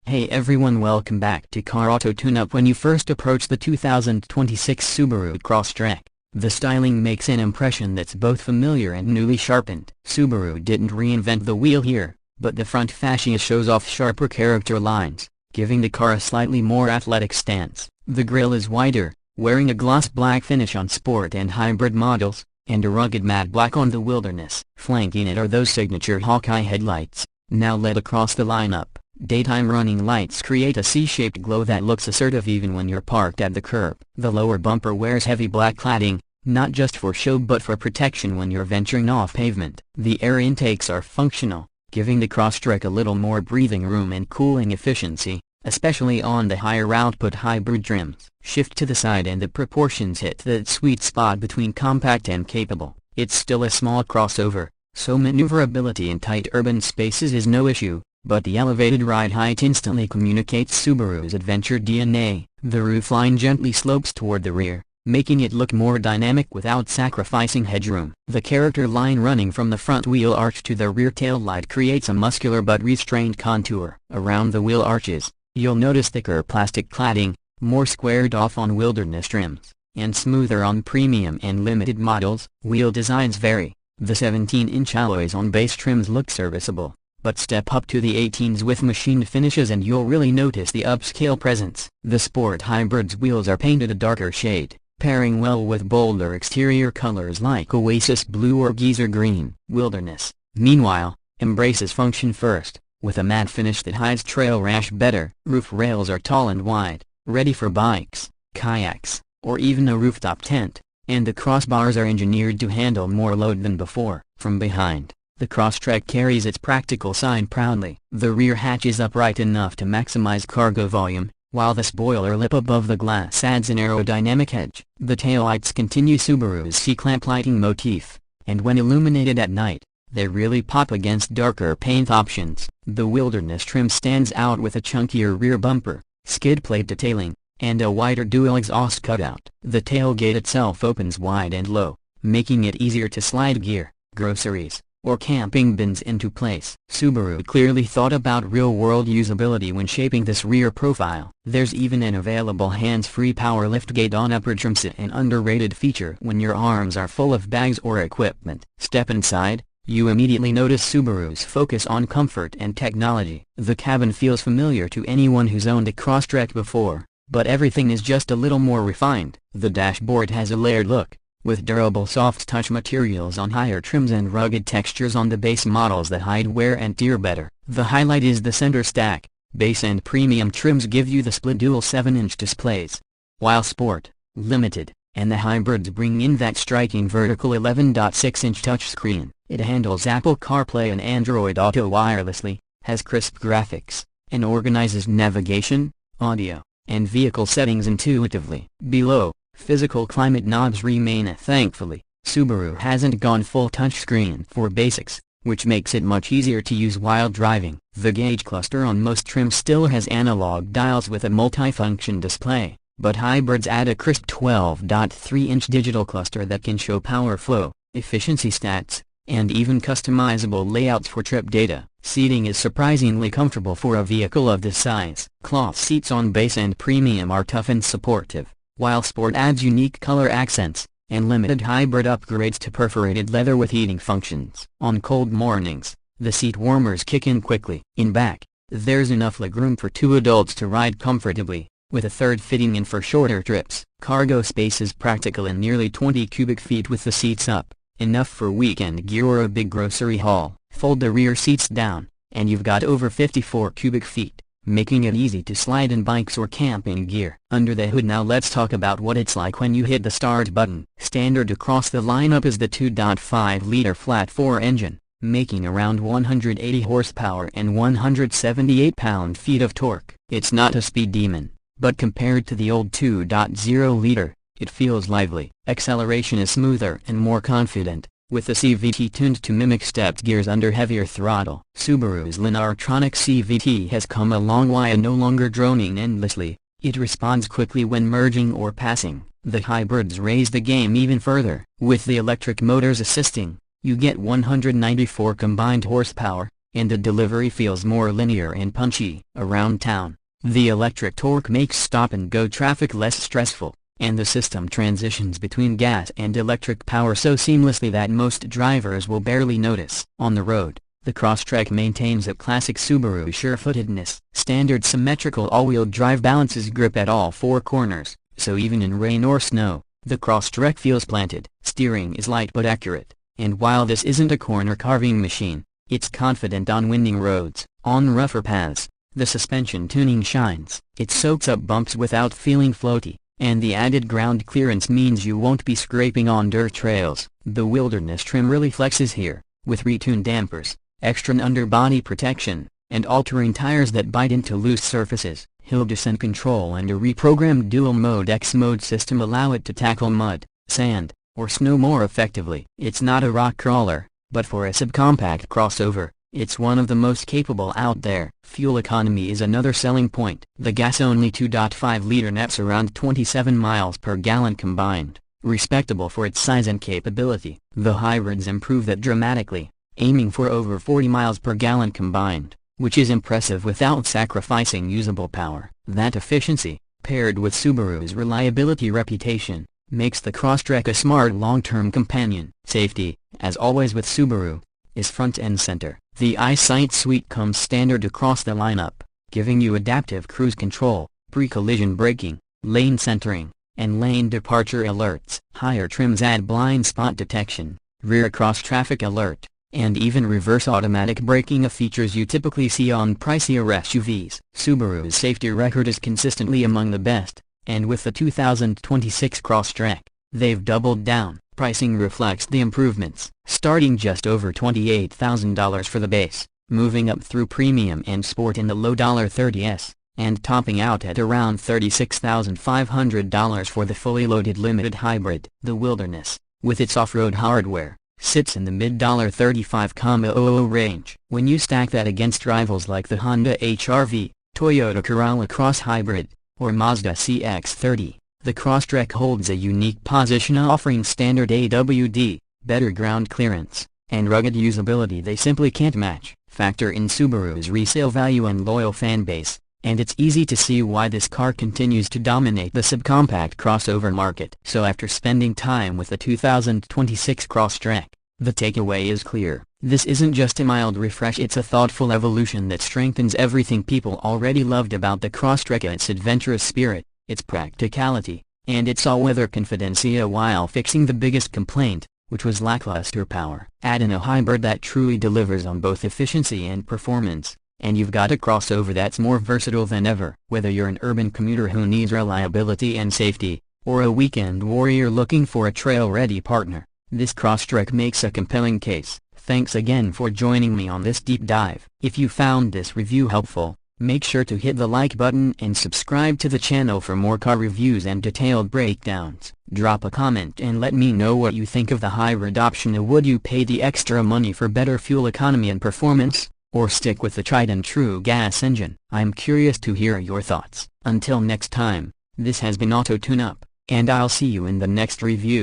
Hey everyone, welcome back to Car Auto Tune-Up. When you first approach the 2026 Subaru Crosstrek, the styling makes an impression that's both familiar and newly sharpened. Subaru didn't reinvent the wheel here, but the front fascia shows off sharper character lines, giving the car a slightly more athletic stance. The grille is wider, wearing a gloss black finish on sport and hybrid models, and a rugged matte black on the Wilderness. Flanking it are those signature Hawkeye headlights, now LED across the lineup. Daytime running lights create a C-shaped glow that looks assertive even when you're parked at the curb. The lower bumper wears heavy black cladding, not just for show but for protection when you're venturing off pavement. The air intakes are functional, giving the Crosstrek a little more breathing room and cooling efficiency, especially on the higher output hybrid trims. Shift to the side and the proportions hit that sweet spot between compact and capable. It's still a small crossover, so maneuverability in tight urban spaces is no issue, but the elevated ride height instantly communicates Subaru's adventure DNA. The roofline gently slopes toward the rear, making it look more dynamic without sacrificing headroom. The character line running from the front wheel arch to the rear taillight creates a muscular but restrained contour. Around the wheel arches, you'll notice thicker plastic cladding, more squared off on Wilderness trims, and smoother on premium and limited models. Wheel designs vary. The 17-inch alloys on base trims look serviceable, but step up to the 18s with machined finishes and you'll really notice the upscale presence. The Sport Hybrid's wheels are painted a darker shade, pairing well with bolder exterior colors like Oasis Blue or Geezer Green. Wilderness, meanwhile, embraces function first, with a matte finish that hides trail rash better. Roof rails are tall and wide, ready for bikes, kayaks, or even a rooftop tent, and the crossbars are engineered to handle more load than before. From behind, the Crosstrek carries its practical side proudly. The rear hatch is upright enough to maximize cargo volume, while the spoiler lip above the glass adds an aerodynamic edge. The taillights continue Subaru's C-clamp lighting motif, and when illuminated at night, they really pop against darker paint options. The Wilderness trim stands out with a chunkier rear bumper, skid plate detailing, and a wider dual exhaust cutout. The tailgate itself opens wide and low, making it easier to slide gear, groceries, or camping bins into place. Subaru clearly thought about real-world usability when shaping this rear profile. There's even an available hands-free power liftgate on upper trims, an underrated feature when your arms are full of bags or equipment. Step inside, you immediately notice Subaru's focus on comfort and technology. The cabin feels familiar to anyone who's owned a Crosstrek before, but everything is just a little more refined. The dashboard has a layered look, with durable soft-touch materials on higher trims and rugged textures on the base models that hide wear and tear better. The highlight is the center stack. Base and premium trims give you the split dual 7-inch displays, while Sport, Limited, and the hybrids bring in that striking vertical 11.6-inch touchscreen. It handles Apple CarPlay and Android Auto wirelessly, has crisp graphics, and organizes navigation, audio, and vehicle settings intuitively. Below, physical climate knobs remain. Thankfully, Subaru hasn't gone full touchscreen for basics, which makes it much easier to use while driving. The gauge cluster on most trims still has analog dials with a multifunction display, but hybrids add a crisp 12.3-inch digital cluster that can show power flow, efficiency stats, and even customizable layouts for trip data. Seating is surprisingly comfortable for a vehicle of this size. Cloth seats on base and premium are tough and supportive, while Sport adds unique color accents, and Limited hybrid upgrades to perforated leather with heating functions. On cold mornings, the seat warmers kick in quickly. In back, there's enough legroom for 2 adults to ride comfortably, with a third fitting in for shorter trips. Cargo space is practical in nearly 20 cubic feet with the seats up, enough for weekend gear or a big grocery haul. Fold the rear seats down, and you've got over 54 cubic feet, making it easy to slide in bikes or camping gear. Under the hood now, let's talk about what it's like when you hit the start button. Standard across the lineup is the 2.5-liter flat-4 engine, making around 180 horsepower and 178 pound-feet of torque. It's not a speed demon, but compared to the old 2.0-liter, it feels lively. Acceleration is smoother and more confident, with the CVT tuned to mimic stepped gears under heavier throttle. Subaru's Lineartronic CVT has come a long way and no longer droning endlessly. It responds quickly when merging or passing. The hybrids raise the game even further. With the electric motors assisting, you get 194 combined horsepower, and the delivery feels more linear and punchy. Around town, the electric torque makes stop-and-go traffic less stressful, and the system transitions between gas and electric power so seamlessly that most drivers will barely notice. On the road, the Crosstrek maintains a classic Subaru sure-footedness. Standard symmetrical all-wheel drive balances grip at all four corners, so even in rain or snow, the Crosstrek feels planted. Steering is light but accurate, and while this isn't a corner-carving machine, it's confident on winding roads. On rougher paths, the suspension tuning shines. It soaks up bumps without feeling floaty, and the added ground clearance means you won't be scraping on dirt trails. The wilderness trim really flexes here, with retuned dampers, extra underbody protection, and all-terrain tires that bite into loose surfaces. Hill descent control and a reprogrammed dual-mode X-mode system allow it to tackle mud, sand, or snow more effectively. It's not a rock crawler, but for a subcompact crossover, it's one of the most capable out there. Fuel economy is another selling point. The gas-only 2.5-liter nets around 27 miles per gallon combined, respectable for its size and capability. The hybrids improve that dramatically, aiming for over 40 miles per gallon combined, which is impressive without sacrificing usable power. That efficiency, paired with Subaru's reliability reputation, makes the Crosstrek a smart long-term companion. Safety, as always with Subaru, is front and center. The EyeSight suite comes standard across the lineup, giving you adaptive cruise control, pre-collision braking, lane centering, and lane departure alerts. Higher trims add blind spot detection, rear cross-traffic alert, and even reverse automatic braking, features you typically see on pricier SUVs. Subaru's safety record is consistently among the best, and with the 2026 Crosstrek, they've doubled down. Pricing reflects the improvements, starting just over $28,000 for the base, moving up through premium and sport in the low $30s, and topping out at around $36,500 for the fully loaded limited hybrid. The Wilderness, with its off-road hardware, sits in the mid $35,000 range. When you stack that against rivals like the Honda HR-V, Toyota Corolla Cross Hybrid, or Mazda CX-30, the Crosstrek holds a unique position, offering standard AWD, better ground clearance, and rugged usability they simply can't match. Factor in Subaru's resale value and loyal fanbase, and it's easy to see why this car continues to dominate the subcompact crossover market. So after spending time with the 2026 Crosstrek, the takeaway is clear. This isn't just a mild refresh, it's a thoughtful evolution that strengthens everything people already loved about the Crosstrek: its adventurous spirit, its practicality, and its all-weather confidence, while fixing the biggest complaint, which was lackluster power. Add in a hybrid that truly delivers on both efficiency and performance, and you've got a crossover that's more versatile than ever. Whether you're an urban commuter who needs reliability and safety, or a weekend warrior looking for a trail-ready partner, this Crosstrek makes a compelling case. Thanks again for joining me on this deep dive. If you found this review helpful, make sure to hit the like button and subscribe to the channel for more car reviews and detailed breakdowns. Drop a comment and let me know what you think of the hybrid option. Would you pay the extra money for better fuel economy and performance, or stick with the tried and true gas engine? I'm curious to hear your thoughts. Until next time, this has been Auto Tune Up, and I'll see you in the next review.